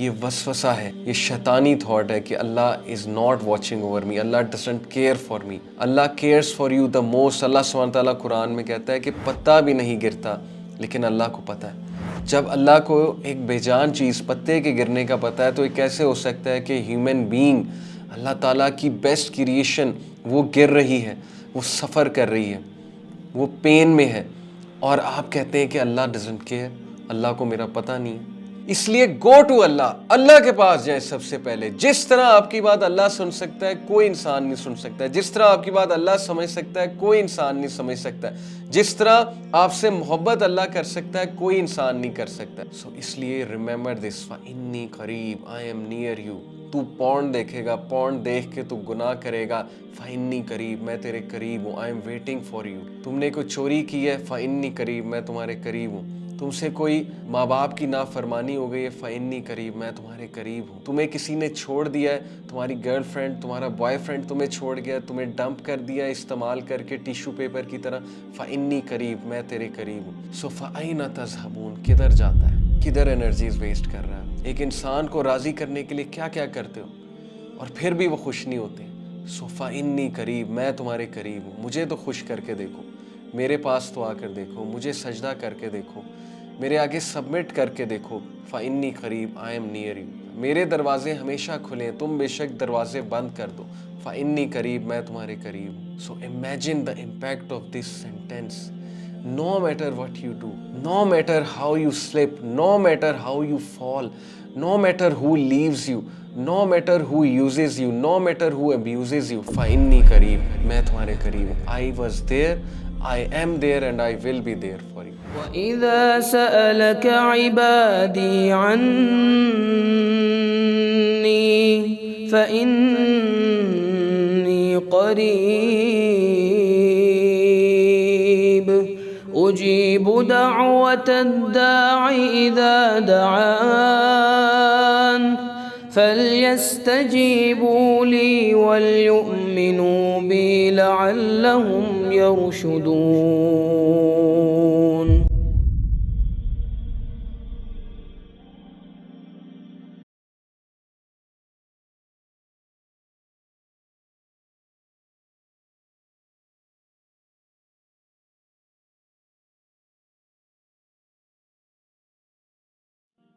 ये वसवसा है, ये शैतानी थॉट है कि Allah is not watching over me, Allah doesn't care for me. Allah cares for you the most. Allah सुब्हानहू तआला कुरान में कहता है कि पत्ता भी नहीं गिरता लेकिन अल्लाह को पता है। जब अल्लाह को एक बेजान चीज़ पत्ते के गिरने का पता है तो ये कैसे हो सकता है कि ह्यूमन बीइंग, अल्लाह ताला की बेस्ट क्रिएशन, वो गिर रही है, वो सफ़र कर रही है, वो पेन में है, और आप कहते हैं कि अल्लाह डजंट केयर, अल्लाह को मेरा पता नहीं है। इसलिए गो टू अल्लाह, अल्लाह के पास जाए सबसे पहले। जिस तरह आपकी बात अल्लाह सुन सकता है कोई इंसान नहीं सुन सकता है, जिस तरह आपकी बात अल्लाह समझ सकता है कोई इंसान नहीं समझ सकता है, जिस तरह आपसे मोहब्बत अल्लाह कर सकता है कोई इंसान नहीं कर सकता। सो इसलिए रिमेंबर दिस, फइन्नी करीब, आई एम नियर यू। तू पॉर्न देखेगा, पॉर्न देख के तू गुनाह करेगा, फइन्नी करीब, मैं तेरे करीब हूँ, I am waiting for you. तुमने कोई चोरी की है, फइन्नी करीब, मैं तुम्हारे करीब हूँ। तुमसे कोई माँ बाप की नाफरमानी हो गई है, फइन्नी करीब, मैं तुम्हारे करीब हूँ। तुम्हें किसी ने छोड़ दिया है, तुम्हारी गर्लफ्रेंड, तुम्हारा बॉयफ्रेंड तुम्हें छोड़ गया, तुम्हें डंप कर दिया इस्तेमाल करके टिश्यू पेपर की तरह, फइन्नी करीब, मैं तेरे करीब हूँ। सो फअयना तज़हबून, किधर जाता है, किधर एनर्जीज वेस्ट कर रहा है। एक इंसान को राज़ी करने के लिए क्या क्या करते हो और फिर भी वो खुश नहीं होते। सो फइन्नी करीब, मैं तुम्हारे करीब हूँ, मुझे तो खुश करके देखो, मेरे पास तो आकर देखो, मुझे सजदा करके देखो, मेरे आगे सबमिट करके देखो। फ़इन्नी करीब, आई एम नियर यू। मेरे दरवाजे हमेशा खुले, तुम बेशक दरवाजे बंद कर दो, फ़इन्नी करीब, मैं तुम्हारे करीब हूँ। So imagine the impact of this sentence. No matter what you do, no matter how you slip, no matter how you fall, no matter who leaves you, no matter who uses you, no matter who abuses you, फ़इन्नी करीब, मैं तुम्हारे करीब हूँ। I was there, I am there and I will be there for you. وإذا سألك عبادي عني فإني قريب أجيب دعوة الداع إذا دعان فليستجيبوا لي وليؤمنوا بي لعلهم يرشدون